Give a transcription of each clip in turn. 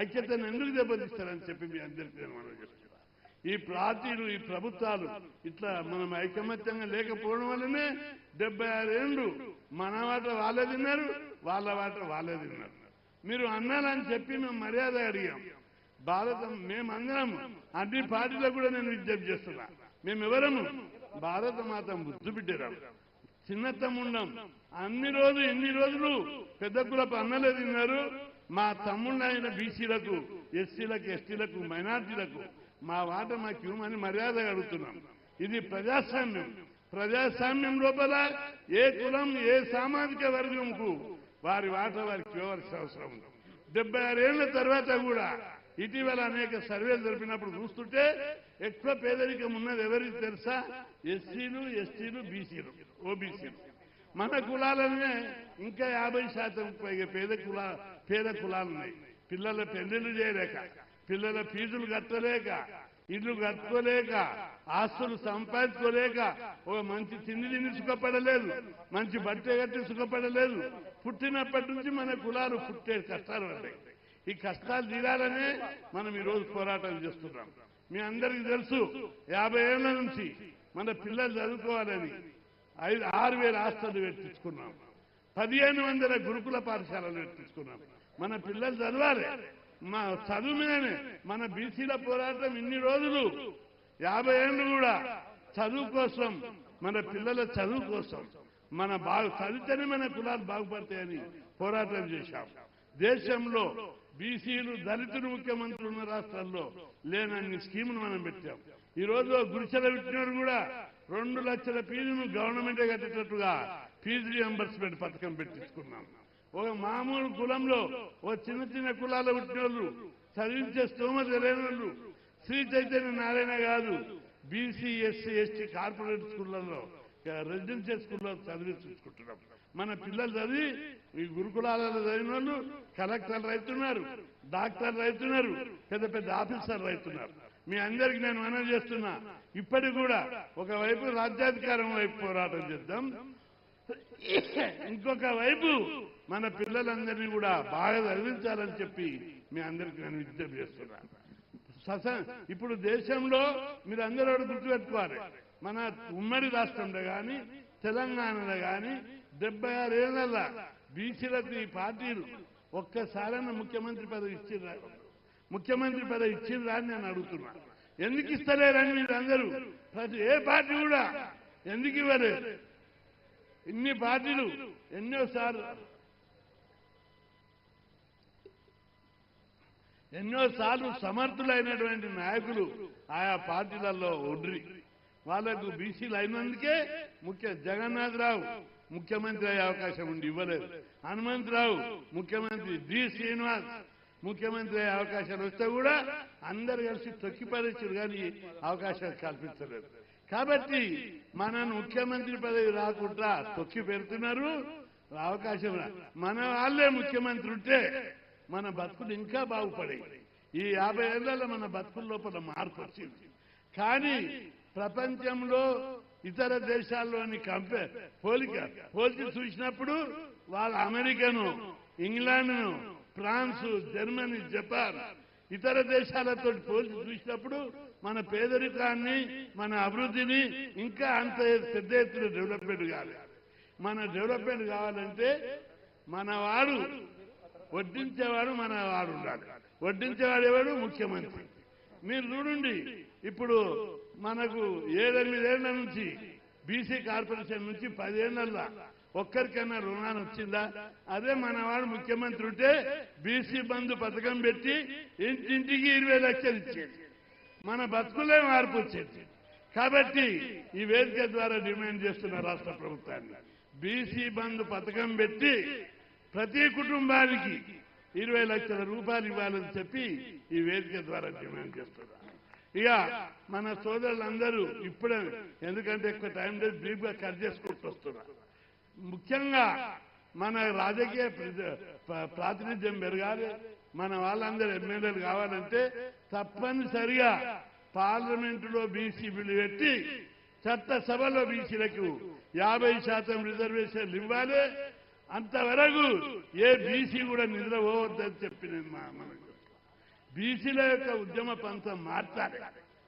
ఐక్యతను ఎందుకు దెబ్బతీస్తారని చెప్పి మీ అందరికీ నేను మనం చేస్తున్నా. ఈ పార్టీలు ఈ ప్రభుత్వాలు ఇట్లా మనం ఐకమత్యంగా లేకపోవడం వల్లనే 76 ఏళ్ళు మన వాట వాళ్ళే తిన్నారు, వాళ్ళ వాట వాళ్ళే తిన్నారు. మీరు అన్నాలని చెప్పి మేము మర్యాద అడిగాం. భారతం మేమందరం అన్ని పార్టీలకు కూడా నేను విజ్ఞప్తి చేస్తున్నా, మేమెవరము భారత మాత ముద్దు బిడ్డరాం, చిన్నతమ్ముండం. ఇన్ని రోజులు పెద్ద కులపు అన్నలే తిన్నారు. మా తమ్ముళ్ళైన బీసీలకు, ఎస్సీలకు, ఎస్టీలకు, మైనార్టీలకు మా వాట మాకు ఇవ్వమని మర్యాద అడుగుతున్నాం. ఇది ప్రజాస్వామ్యం. ప్రజాస్వామ్యం లోపల ఏ కులం ఏ సామాజిక వర్గంకు వారి వాట వారికి ఇవ్వవలసిన అవసరం ఉంది. 76 ఏళ్ల తర్వాత కూడా ఇటీవల అనేక సర్వేలు జరిపినప్పుడు చూస్తుంటే ఎక్కువ పేదరికం ఉన్నది ఎవరికి తెలుసా? ఎస్సీలు, ఎస్టీలు, బీసీలు, ఓబీసీలు. మన కులాలనే ఇంకా 50% పైగా పేద కులాలు ఉన్నాయి. పిల్లల పెళ్లిళ్ళు చేయలేక, పిల్లల ఫీజులు కట్టలేక, ఇల్లు కట్టుకోలేక, ఆస్తులు సంపాదించుకోలేక, ఒక మంచి తిండి సుఖపడలేదు, మంచి బట్ట కట్టి సుఖపడలేదు. పుట్టినప్పటి నుంచి మన కులాలు పుట్టే కష్టాలు పడ్డాయి. ఈ కష్టాలు తీరాలనే మనం ఈరోజు పోరాటం చేస్తున్నాం. మీ అందరికీ తెలుసు 50 ఏళ్ల నుంచి మన పిల్లలు చదువుకోవాలని 6,000 హాస్టళ్లు పెట్టించుకున్నాం, 1,500 గురుకుల పాఠశాలలు పెట్టించుకున్నాం. మన పిల్లలు చదవాలి. మా చదువు మీదనే మన బీసీల పోరాటం ఇన్ని రోజులు 50 ఏళ్ళు కూడా చదువు కోసం, మన పిల్లల చదువు కోసం, మన చదివితేనే మన కులాలు బాగుపడతాయని పోరాటం చేశాం. దేశంలో బీసీలు, దళితులు ముఖ్యమంత్రులు ఉన్న రాష్ట్రాల్లో లేనన్ని స్కీములు మనం పెట్టాం. ఈ రోజు గుడిసెల పెట్టినవారు కూడా 2 లక్షల ఫీజును గవర్నమెంటే కట్టేటట్టుగా ఫీజు రియంబర్స్మెంట్ పథకం పెట్టించుకున్నాం. ఒక మామూలు కులంలో ఓ చిన్న కులాల పుట్టిన వాళ్ళు, చదివించే స్తోమత లేని వాళ్ళు, శ్రీ చైతన్య నారాయణ కాదు, బీసీ, ఎస్సీ, ఎస్టీ కార్పొరేట్ స్కూళ్లలో, రెసిడెన్షియల్ స్కూల్లో చదివించుకుంటున్నాం. మన పిల్లలు చదివి ఈ గురుకులాలలో చదివిన వాళ్ళు కలెక్టర్లు అవుతున్నారు, డాక్టర్లు అవుతున్నారు, పెద్ద పెద్ద ఆఫీసర్లు అవుతున్నారు. మీ అందరికీ నేను మనవి చేస్తున్నా, ఇప్పటికి కూడా ఒకవైపు రాజ్యాధికారం వైపు పోరాటం చేద్దాం, ఇంకొక వైపు మన పిల్లలందరినీ కూడా బాగా చదివించాలని చెప్పి మీ అందరికీ నేను విజ్ఞప్తి చేస్తున్నాను. ఇప్పుడు దేశంలో మీరు అందరూ గుర్తుపెట్టుకోవాలి, మన ఉమ్మడి రాష్ట్రంలో కానీ తెలంగాణలో కానీ 76 ఏళ్ల బీసీలకు ఈ పార్టీలు ఒక్కసారైనా ముఖ్యమంత్రి పదవి ఇచ్చిర్రా? ముఖ్యమంత్రి పదవి ఇచ్చిర్రా అని నేను అడుగుతున్నా. ఎందుకు ఇస్తలేరని మీరు అందరూ, ప్రతి ఏ పార్టీ కూడా ఎందుకు ఇవ్వలేదు? ఇన్ని పార్టీలు ఎన్నోసార్లు సమర్థులైనటువంటి నాయకులు ఆయా పార్టీలలో ఉండ్రి, వాళ్లకు బీసీలు అయినందుకే జగన్నాథరావు ముఖ్యమంత్రి అయ్యే అవకాశం ఉండి ఇవ్వలేదు. హనుమంతరావు ముఖ్యమంత్రి, డి శ్రీనివాస్ ముఖ్యమంత్రి అయ్యే అవకాశాలు వస్తే కూడా అందరు కలిసి తొక్కిపరిచారు, కానీ అవకాశాలు కల్పించలేదు. కాబట్టి మనను ముఖ్యమంత్రి పదవి రాకుండా తొక్కి పెడుతున్నారు. అవకాశం మన వాళ్ళే ముఖ్యమంత్రి ఉంటే మన బతుకులు ఇంకా బాగుపడాయి. ఈ 50 ఏళ్లలో మన బతుకుల లోపల మార్పు వచ్చింది. కానీ ప్రపంచంలో ఇతర దేశాల్లోని పోల్చి చూసినప్పుడు వాళ్ళ అమెరికాను, ఇంగ్లాండ్ను, ఫ్రాన్స్, జర్మనీ, జపాన్ ఇతర దేశాలతో పోల్చి చూసినప్పుడు మన పేదరికాన్ని, మన అభివృద్ధిని ఇంకా అంత పెద్ద ఎత్తున డెవలప్మెంట్ కావాలి. మన డెవలప్మెంట్ కావాలంటే మనవాడు వడ్డించేవాడు మనవాడు ఉండాలి. వడ్డించేవాడు ఎవడు? ముఖ్యమంత్రి. మీరు చూడండి, ఇప్పుడు మనకు 7-8 ఏళ్ల నుంచి బీసీ కార్పొరేషన్ నుంచి 10 ఏళ్లలో ఒక్కరికైనా రుణాన్ని వచ్చిందా? అదే మనవాడు ముఖ్యమంత్రి ఉంటే బీసీ బంధు పథకం పెట్టి ఇంటింటికి 20 లక్షలు ఇచ్చేది, మన బతుకులే మార్పు వచ్చేది. కాబట్టి ఈ వేదిక ద్వారా డిమాండ్ చేస్తున్న రాష్ట్ర ప్రభుత్వాన్ని బీసీ బంధు పథకం పెట్టి ప్రతి కుటుంబానికి 20 లక్షల రూపాయలు ఇవ్వాలని చెప్పి ఈ వేదిక ద్వారా డిమాండ్ చేస్తున్నారు. ఇక మన సోదరులందరూ ఇప్పుడే, ఎందుకంటే ఎక్కువ టైం లేదు, బ్రీఫ్ గా కట్ చేసుకుంటూ వస్తున్నారు. ముఖ్యంగా మన రాజకీయ ప్రాతినిధ్యం పెరగాలి. మన వాళ్ళందరూ ఎమ్మెల్యేలు కావాలంటే తప్పనిసరిగా పార్లమెంటులో బీసీ బిల్లు పెట్టి చట్టసభలో బీసీలకు 50% రిజర్వేషన్లు ఇవ్వాలి. అంతవరకు ఏ బీసీ కూడా నిద్రపోవద్దని చెప్పి నేను మనకు బీసీల యొక్క ఉద్యమ పంతం మార్చాలి.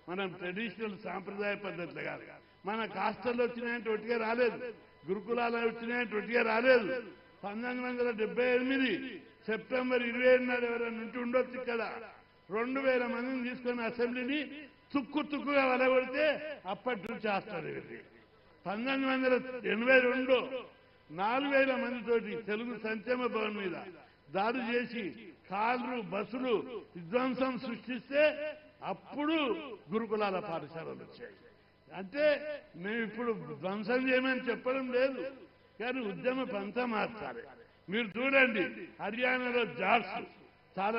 మనం ట్రెడిషనల్ సాంప్రదాయ పద్ధతులు కాదు. మన కాస్టల్లో వచ్చినాయంటే ఒట్టిగా రాలేదు, గురుకులాలు వచ్చినాయంటే ఒట్టిగా రాలేదు. 1978 సెప్టెంబర్ 27 నాడు ఎవరైనా ఉంటూ ఉండొచ్చు ఇక్కడ 2000 మందిని తీసుకొని అసెంబ్లీని తుక్కుగా వలగొడితే అప్పటి నుంచి చేస్తారు. 1982 4000 మందితోటి తెలుగు సంక్షేమ భవన్ మీద దాడి చేసి కార్లు బస్సులు విధ్వంసం సృష్టిస్తే అప్పుడు గురుకులాల పాఠశాలలు వచ్చాయి. అంటే మేము ఇప్పుడు ధ్వంసం చేయమని చెప్పడం లేదు, కానీ ఉద్యమ పంత మార్చాలి. మీరు చూడండి, హర్యానాలో జాట్స్ చాలా